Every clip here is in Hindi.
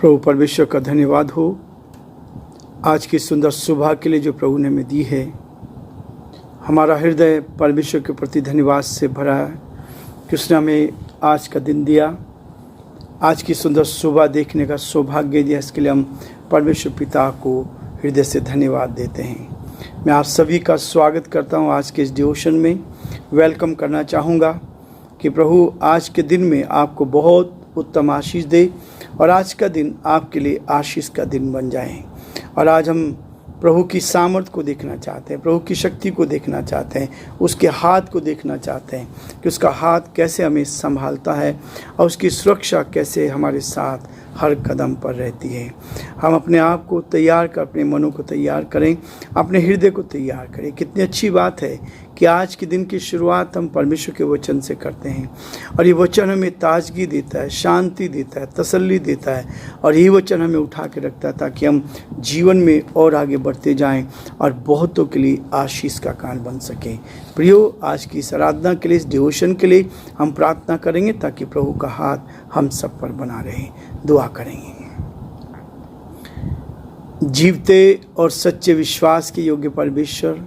प्रभु परमेश्वर का धन्यवाद हो आज की सुंदर सुबह के लिए जो प्रभु ने हमें दी है। हमारा हृदय परमेश्वर के प्रति धन्यवाद से भरा है कि उसने हमें आज का दिन दिया, आज की सुंदर सुबह देखने का सौभाग्य दिया। इसके लिए हम परमेश्वर पिता को हृदय से धन्यवाद देते हैं। मैं आप सभी का स्वागत करता हूं आज के इस डिवोशन में। वेलकम करना चाहूँगा कि प्रभु आज के दिन में आपको बहुत उत्तम आशीष दे और आज का दिन आपके लिए आशीष का दिन बन जाए। और आज हम प्रभु की सामर्थ्य को देखना चाहते हैं, प्रभु की शक्ति को देखना चाहते हैं, उसके हाथ को देखना चाहते हैं कि उसका हाथ कैसे हमें संभालता है और उसकी सुरक्षा कैसे हमारे साथ हर कदम पर रहती है। हम अपने आप को तैयार कर, अपने मनों को तैयार करें, अपने हृदय को तैयार करें। कितनी अच्छी बात है कि आज के दिन की शुरुआत हम परमेश्वर के वचन से करते हैं और ये वचन हमें ताजगी देता है, शांति देता है, तसल्ली देता है और ये वचन हमें उठा के रखता है ताकि हम जीवन में और आगे बढ़ते जाएं और बहुतों के लिए आशीष का कारण बन सकें। प्रियो, आज की इस आराधना के लिए, इस डिवोशन के लिए हम प्रार्थना करेंगे ताकि प्रभु का हाथ हम सब पर बना रहे। दुआ करेंगे। जीवते और सच्चे विश्वास के योग्य परमेश्वर,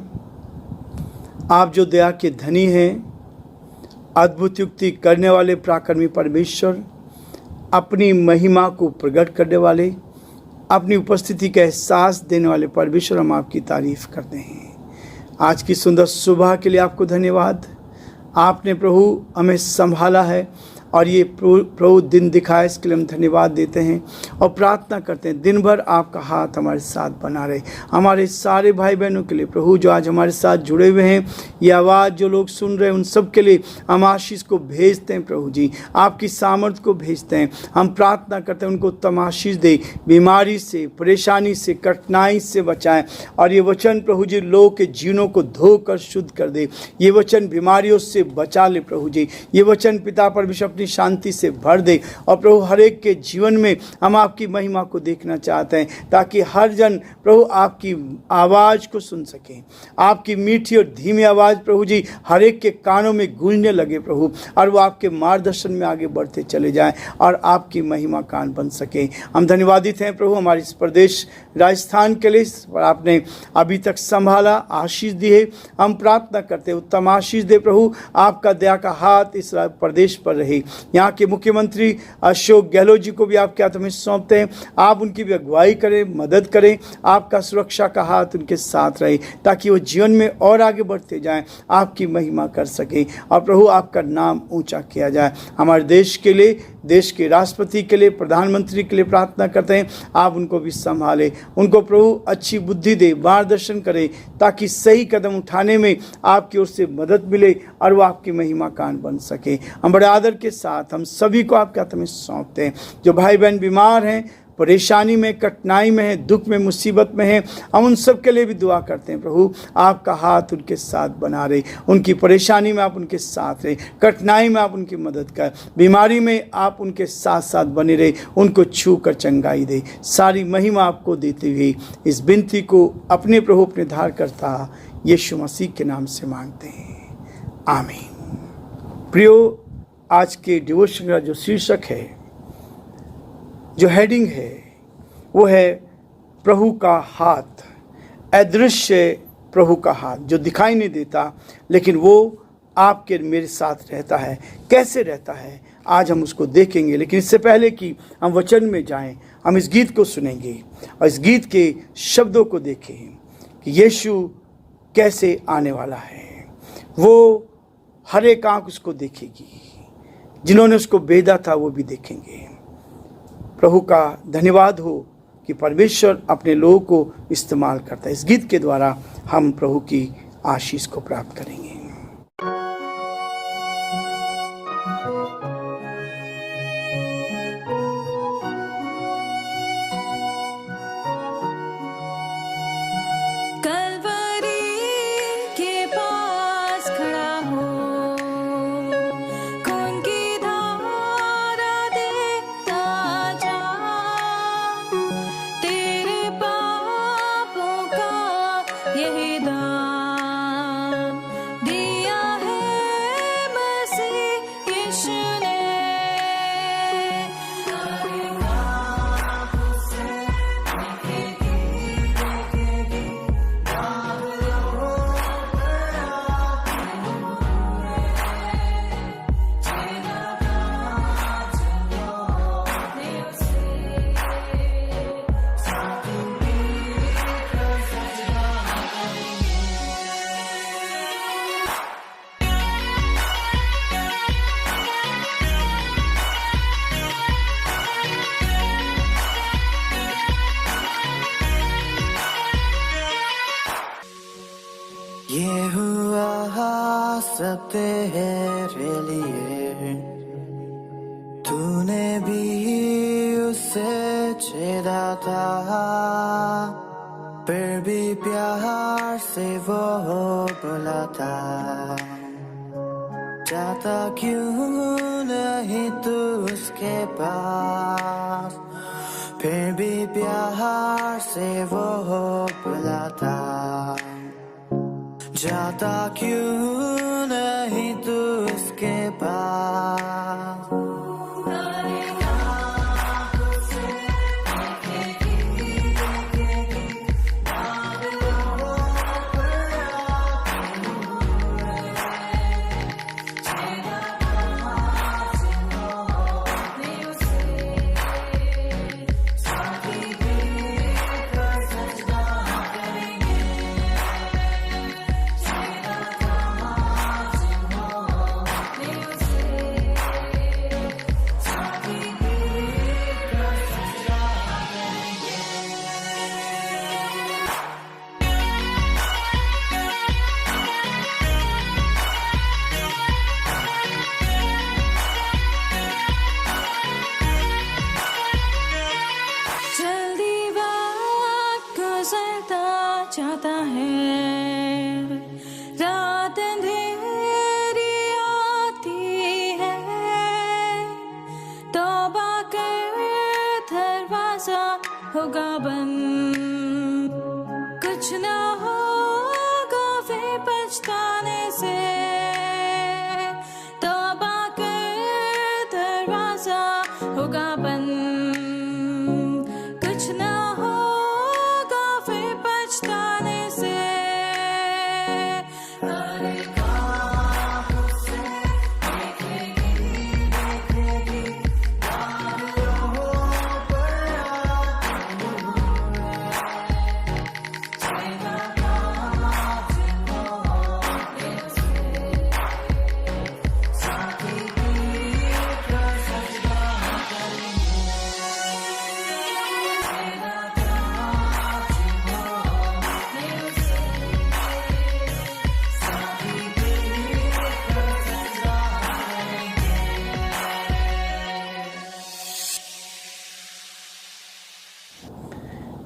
आप जो दया के धनी हैं, अद्भुत युक्ति करने वाले पराक्रमी परमेश्वर, अपनी महिमा को प्रकट करने वाले, अपनी उपस्थिति का एहसास देने वाले परमेश्वर, हम आपकी तारीफ करते हैं। आज की सुंदर सुबह के लिए आपको धन्यवाद। आपने प्रभु हमें संभाला है और ये प्रभु दिन दिखाए, इसके लिए हम धन्यवाद देते हैं और प्रार्थना करते हैं दिन भर आपका हाथ हमारे साथ बना रहे। हमारे सारे भाई बहनों के लिए प्रभु जो आज हमारे साथ जुड़े हुए हैं, ये आवाज़ जो लोग सुन रहे हैं, उन सब के लिए हम आशीष को भेजते हैं। प्रभु जी, आपकी सामर्थ्य को भेजते हैं। हम प्रार्थना करते हैं उनको उत्तम आशीष दे, बीमारी से, परेशानी से, कठिनाई से बचाएं और ये वचन प्रभु जी लोगों के जीवनों को धोकर शुद्ध कर दे। ये वचन बीमारियों से बचा ले प्रभु जी। ये वचन पिता परमेश्वर अपनी शांति से भर दे और प्रभु हर एक के जीवन में हम आपकी महिमा को देखना चाहते हैं ताकि हर जन प्रभु आपकी आवाज़ को सुन सके। आपकी मीठी और धीमी आवाज़ प्रभु जी हर एक के कानों में गूंजने लगे प्रभु, और वो आपके मार्गदर्शन में आगे बढ़ते चले जाएं और आपकी महिमा कान बन सके। हम धन्यवादित हैं प्रभु हमारे इस प्रदेश राजस्थान के लिए, आपने अभी तक संभाला, आशीष दी है। हम प्रार्थना करते हैं उत्तम आशीष दे प्रभु, आपका दया का हाथ इस प्रदेश पर रहे। यहाँ के मुख्यमंत्री अशोक गहलोत जी को भी आपके हाथ में सौंपते हैं। आप उनकी भी अगुवाई करें, मदद करें, आपका सुरक्षा का हाथ उनके साथ रहे ताकि वो जीवन में और आगे बढ़ते जाएं, आपकी महिमा कर सके और प्रभु आपका नाम ऊंचा किया जाए। हमारे देश के लिए, देश के राष्ट्रपति के लिए, प्रधानमंत्री के लिए प्रार्थना करते हैं, आप उनको भी संभालें, उनको प्रभु अच्छी बुद्धि दे, मार्गदर्शन करें ताकि सही कदम उठाने में आपकी ओर से मदद मिले और वो आपकी महिमा कान बन सके। हम बड़े आदर के साथ हम सभी को आपके हाथ में सौंपते हैं। जो भाई बहन बीमार हैं, परेशानी में, कठिनाई में है, दुख में, मुसीबत में है, हम उन सब के लिए भी दुआ करते हैं प्रभु आपका हाथ उनके साथ बना रहे। उनकी परेशानी में आप उनके साथ रहे, कठिनाई में आप उनकी मदद कर, बीमारी में आप उनके साथ साथ बने रहे, उनको छू कर चंगाई दे। सारी महिमा आपको देते हुए इस विनती को अपने प्रभु अपने धार करता यीशु मसीह के नाम से मांगते हैं, आमीन। प्रियो, आज के डिवोशन का जो शीर्षक है, जो हेडिंग है, वो है प्रभु का हाथ, अदृश्य प्रभु का हाथ जो दिखाई नहीं देता लेकिन वो आपके मेरे साथ रहता है। कैसे रहता है आज हम उसको देखेंगे, लेकिन इससे पहले कि हम वचन में जाएं, हम इस गीत को सुनेंगे और इस गीत के शब्दों को देखें कि यीशु कैसे आने वाला है। वो हर एक आँख उसको देखेगी, जिन्होंने उसको भेदा था वो भी देखेंगे। प्रभु का धन्यवाद हो कि परमेश्वर अपने लोगों को इस्तेमाल करता है। इस गीत के द्वारा हम प्रभु की आशीष को प्राप्त करेंगे। यही दान सब तेरे लिए। तूने भी उसे छेड़ा था, फिर भी प्यार से वो बुलाता। जाता क्यों नहीं तू उसके पास, फिर भी प्यार से वो बुलाता। जाता क्यों नहीं तू उसके पास। जाता है, रात अंधेरी आती है, तौबा कर दरवाजा होगा बंद। कुछ ना होगा फिर पछताने से, तौबा कर दरवाजा होगा बंद। कुछ ना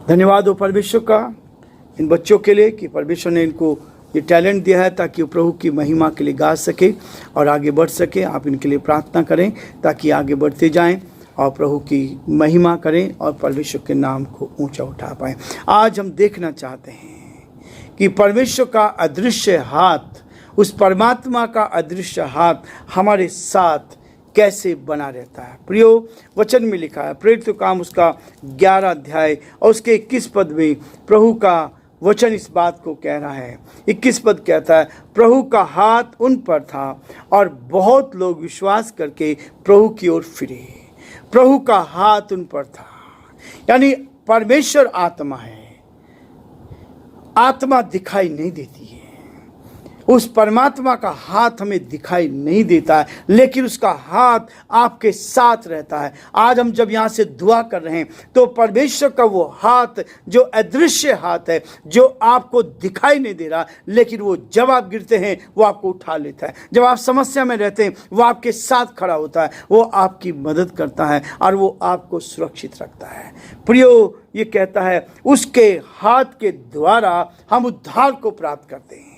धन्यवाद हो परमेश्वर का इन बच्चों के लिए कि परमेश्वर ने इनको ये टैलेंट दिया है ताकि वो प्रभु की महिमा के लिए गा सके और आगे बढ़ सके। आप इनके लिए प्रार्थना करें ताकि आगे बढ़ते जाएं और प्रभु की महिमा करें और परमेश्वर के नाम को ऊंचा उठा पाएं। आज हम देखना चाहते हैं कि परमेश्वर का अदृश्य हाथ, उस परमात्मा का अदृश्य हाथ हमारे साथ कैसे बना रहता है। प्रियो, वचन में लिखा है प्रेरित काम उसका 11 अध्याय और उसके 21 पद में प्रभु का वचन इस बात को कह रहा है। 21 पद कहता है, प्रभु का हाथ उन पर था और बहुत लोग विश्वास करके प्रभु की ओर फिरे। प्रभु का हाथ उन पर था, यानी परमेश्वर आत्मा है। आत्मा दिखाई नहीं देती है, उस परमात्मा का हाथ हमें दिखाई नहीं देता है, लेकिन उसका हाथ आपके साथ रहता है। आज हम जब यहाँ से दुआ कर रहे हैं तो परमेश्वर का वो हाथ जो अदृश्य हाथ है, जो आपको दिखाई नहीं दे रहा, लेकिन वो जब आप गिरते हैं वो आपको उठा लेता है। जब आप समस्या में रहते हैं वो आपके साथ खड़ा होता है, वो आपकी मदद करता है और वो आपको सुरक्षित रखता है। प्रियो, ये कहता है उसके हाथ के द्वारा हम उद्धार को प्राप्त करते हैं।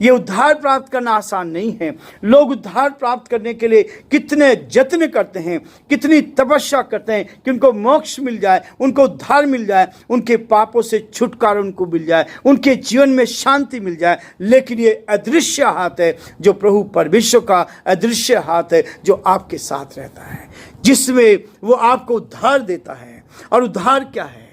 ये उद्धार प्राप्त करना आसान नहीं है। लोग उद्धार प्राप्त करने के लिए कितने जत्न करते हैं, कितनी तपस्या करते हैं कि उनको मोक्ष मिल जाए, उनको उद्धार मिल जाए, उनके पापों से छुटकारा उनको मिल जाए, उनके जीवन में शांति मिल जाए। लेकिन ये अदृश्य हाथ है जो प्रभु परमेश्वर का अदृश्य हाथ है जो आपके साथ रहता है, जिसमें वो आपको उद्धार देता है। और उद्धार क्या है?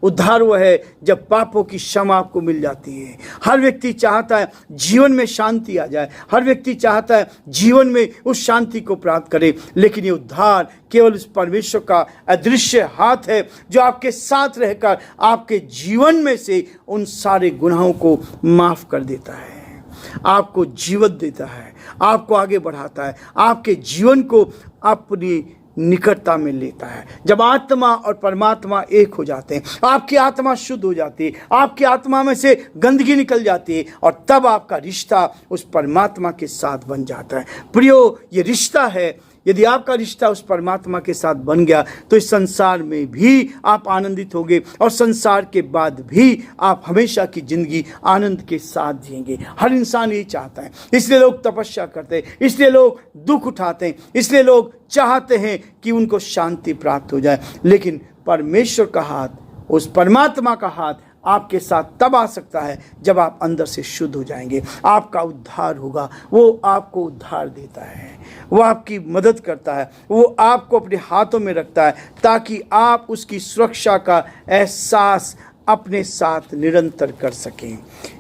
उद्धार वो है जब पापों की क्षमा आपको मिल जाती है। हर व्यक्ति चाहता है जीवन में शांति आ जाए, हर व्यक्ति चाहता है जीवन में उस शांति को प्राप्त करे, लेकिन ये उद्धार केवल उस परमेश्वर का अदृश्य हाथ है जो आपके साथ रहकर आपके जीवन में से उन सारे गुनाहों को माफ कर देता है, आपको जीवन देता है, आपको आगे बढ़ाता है, आपके जीवन को अपनी निकटता में लेता है। जब आत्मा और परमात्मा एक हो जाते हैं, आपकी आत्मा शुद्ध हो जाती है, आपकी आत्मा में से गंदगी निकल जाती है और तब आपका रिश्ता उस परमात्मा के साथ बन जाता है। प्रियो, ये रिश्ता है, यदि आपका रिश्ता उस परमात्मा के साथ बन गया तो इस संसार में भी आप आनंदित होंगे और संसार के बाद भी आप हमेशा की जिंदगी आनंद के साथ जिएंगे। हर इंसान यही चाहता है, इसलिए लोग तपस्या करते हैं, इसलिए लोग दुख उठाते हैं, इसलिए लोग चाहते हैं कि उनको शांति प्राप्त हो जाए। लेकिन परमेश्वर का हाथ, उस परमात्मा का हाथ आपके साथ तब आ सकता है जब आप अंदर से शुद्ध हो जाएंगे, आपका उद्धार होगा। वो आपको उद्धार देता है, वो आपकी मदद करता है, वो आपको अपने हाथों में रखता है ताकि आप उसकी सुरक्षा का एहसास अपने साथ निरंतर कर सकें।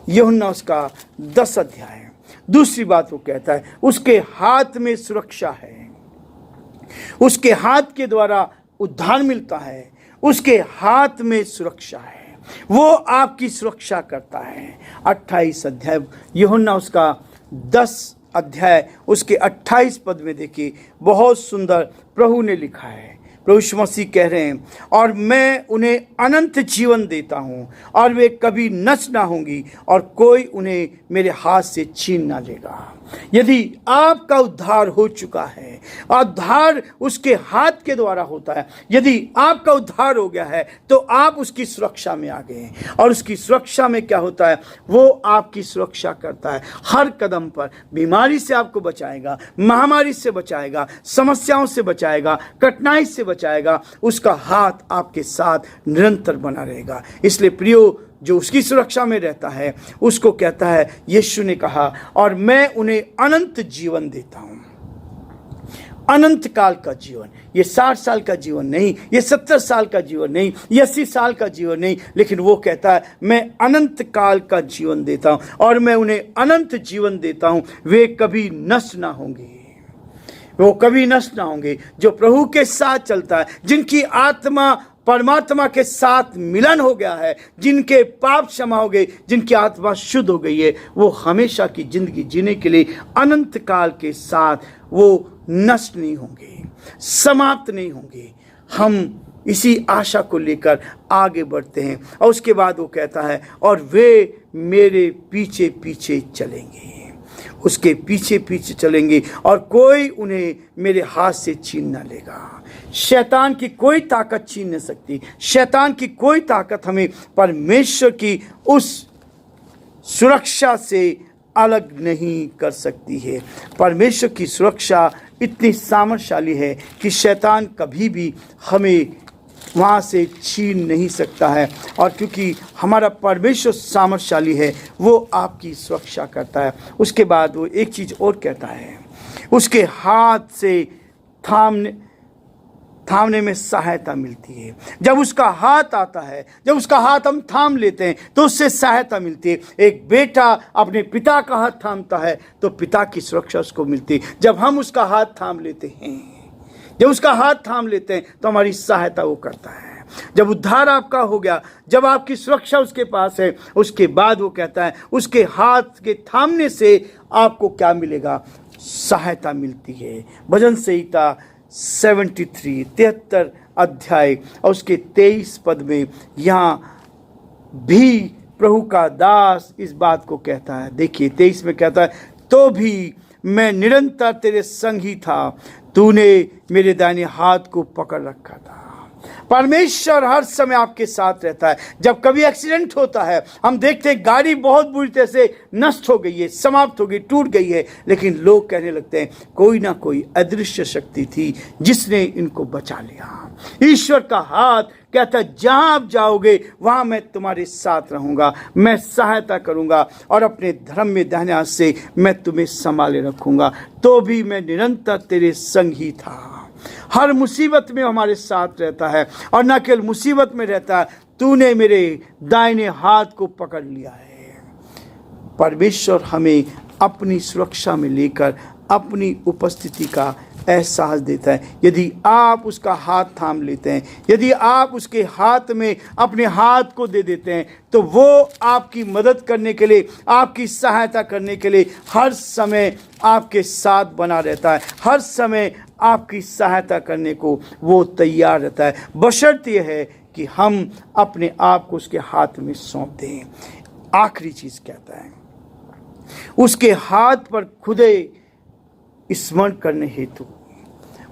यूहन्ना उसका 10 अध्याय। दूसरी बात वो कहता है, उसके हाथ में सुरक्षा है, उसके हाथ के द्वारा उद्धार मिलता है, उसके हाथ में सुरक्षा है, वो आपकी सुरक्षा करता है। 28 अध्याय यूहन्ना उसका 10 अध्याय उसके 28 पद में देखिए, बहुत सुंदर प्रभु ने लिखा है। प्रभु यीशु मसीह कह रहे हैं, और मैं उन्हें अनंत जीवन देता हूँ और वे कभी नष्ट ना होंगी और कोई उन्हें मेरे हाथ से छीन ना लेगा। यदि आपका उद्धार हो चुका है, उद्धार उसके हाथ के द्वारा होता है, यदि आपका उद्धार हो गया है तो आप उसकी सुरक्षा में आ गए हैं। और उसकी सुरक्षा में क्या होता है, वो आपकी सुरक्षा करता है। हर कदम पर बीमारी से आपको बचाएगा, महामारी से बचाएगा, समस्याओं से बचाएगा, कठिनाई से बचाएगा। उसका हाथ आपके साथ निरंतर बना रहेगा। इसलिए प्रियो, जो उसकी सुरक्षा में रहता है उसको कहता है, यीशु ने कहा, और मैं उन्हें अनंत जीवन देता हूं। अनंत काल का जीवन, ये 60 साल का जीवन नहीं, ये 70 साल का जीवन नहीं, ये 80 साल का जीवन नहीं, लेकिन वो कहता है मैं अनंत काल का जीवन देता हूं और मैं उन्हें अनंत जीवन देता हूं। वे कभी नष्ट ना होंगे, वो कभी नष्ट ना होंगे। जो प्रभु के साथ चलता है, जिनकी आत्मा परमात्मा के साथ मिलन हो गया है, जिनके पाप क्षमा हो गए, जिनकी आत्मा शुद्ध हो गई है, वो हमेशा की जिंदगी जीने के लिए अनंत काल के साथ वो नष्ट नहीं होंगे, समाप्त नहीं होंगे। हम इसी आशा को लेकर आगे बढ़ते हैं। और उसके बाद वो कहता है, और वे मेरे पीछे पीछे चलेंगे, उसके पीछे पीछे चलेंगे और कोई उन्हें मेरे हाथ से छीन ना लेगा। शैतान की कोई ताकत छीन नहीं सकती, शैतान की कोई ताकत हमें परमेश्वर की उस सुरक्षा से अलग नहीं कर सकती है। परमेश्वर की सुरक्षा इतनी सामर्थ्यशाली है कि शैतान कभी भी हमें वहाँ से छीन नहीं सकता है। और क्योंकि हमारा परमेश्वर सामर्थ्यशाली है, वो आपकी सुरक्षा करता है। उसके बाद वो एक चीज़ और कहता है, उसके हाथ से थामने में सहायता मिलती है। जब उसका हाथ आता है, जब उसका हाथ हम थाम लेते हैं तो उससे सहायता मिलती है। एक बेटा अपने पिता का हाथ थामता है तो पिता की सुरक्षा उसको मिलती है। जब हम उसका हाथ थाम लेते हैं, जब उसका हाथ थाम लेते हैं तो हमारी सहायता वो करता है। जब उद्धार आपका हो गया, जब आपकी सुरक्षा उसके पास है, उसके बाद वो कहता है उसके हाथ के थामने से आपको क्या मिलेगा, सहायता मिलती है। भजन संहिता 73 अध्याय और उसके 23 पद में यहाँ भी प्रभु का दास इस बात को कहता है। देखिए 23 में कहता है, तो भी मैं निरंतर तेरे संग ही था, तूने मेरे दाहिने हाथ को पकड़ रखा था। परमेश्वर हर समय आपके साथ रहता है। जब कभी एक्सीडेंट होता है, हम देखते हैं गाड़ी बहुत बुरी तरह से नष्ट हो गई है, समाप्त हो गई, टूट गई है, लेकिन लोग कहने लगते हैं कोई ना कोई अदृश्य शक्ति थी जिसने इनको बचा लिया। ईश्वर का हाथ कहता है जहां आप जाओगे वहां मैं तुम्हारे साथ रहूंगा, मैं सहायता करूंगा और अपने धर्म में दाहिने हाथ से मैं तुम्हें संभाले रखूंगा। तो भी मैं निरंतर तेरे संग ही था। हर मुसीबत में हमारे साथ रहता है और न केवल मुसीबत में रहता है, तूने मेरे दाहिने हाथ को पकड़ लिया है। परमेश्वर हमें अपनी सुरक्षा में लेकर अपनी उपस्थिति का एहसास देता है। यदि आप उसका हाथ थाम लेते हैं, यदि आप उसके हाथ में अपने हाथ को दे देते हैं, तो वो आपकी मदद करने के लिए, आपकी सहायता करने के लिए हर समय आपके साथ बना रहता है, हर समय आपकी सहायता करने को वो तैयार रहता है, बशर्ते यह है कि हम अपने आप को उसके हाथ में सौंप दें। आखिरी चीज कहता है, उसके हाथ पर खुदे स्मरण करने हेतु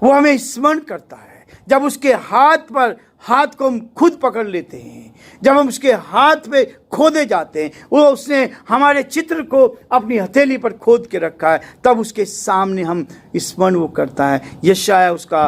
वो हमें स्मरण करता है। जब उसके हाथ को हम खुद पकड़ लेते हैं, जब हम उसके हाथ पे खोदे जाते हैं, वो उसने हमारे चित्र को अपनी हथेली पर खोद के रखा है, तब उसके सामने हम स्मरण वो करता है। यशायाह उसका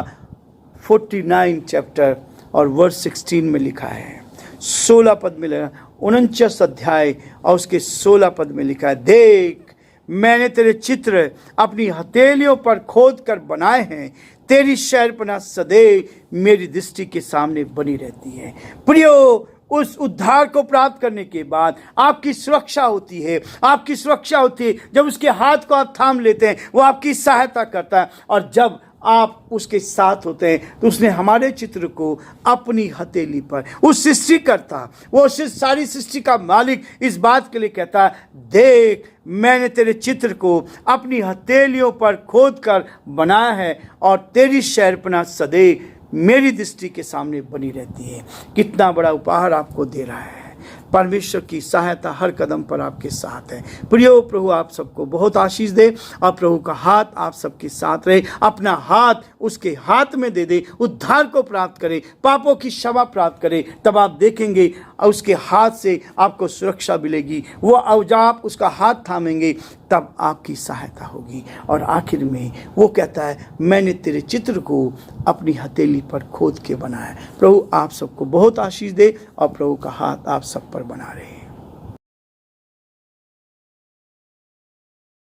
49 चैप्टर और वर्स 16 में लिखा है, 16 पद में लिखा, 49 अध्याय और उसके 16 पद में लिखा है, देख मैंने तेरे चित्र अपनी हथेलियों पर खोद कर बनाए हैं, तेरी शहरपनाह सदैव मेरी दृष्टि के सामने बनी रहती है। प्रियो, उस उद्धार को प्राप्त करने के बाद आपकी सुरक्षा होती है, आपकी सुरक्षा होती है जब उसके हाथ को आप थाम लेते हैं, वो आपकी सहायता करता है। और जब आप उसके साथ होते हैं तो उसने हमारे चित्र को अपनी हथेली पर, उस सृष्टिकर्ता, वो सारी सृष्टि का मालिक इस बात के लिए कहता है, देख मैंने तेरे चित्र को अपनी हथेलियों पर खोद कर बनाया है और तेरी शहरपनाह सदैव मेरी दृष्टि के सामने बनी रहती है। कितना बड़ा उपहार आपको दे रहा है। परमेश्वर की सहायता हर कदम पर आपके साथ है। प्रियो, प्रभु आप सबको बहुत आशीष दे और प्रभु का हाथ आप सबके साथ रहे। अपना हाथ उसके हाथ में दे दे, उद्धार को प्राप्त करे, पापों की क्षमा प्राप्त करे, तब आप देखेंगे उसके हाथ से आपको सुरक्षा मिलेगी। वो अब जब आप उसका हाथ थामेंगे तब आपकी सहायता होगी। और आखिर में वो कहता है, मैंने तेरे चित्र को अपनी हथेली पर खोद के बनाया। प्रभु आप सबको बहुत आशीष दे और प्रभु का हाथ आप सब पर बना रहे।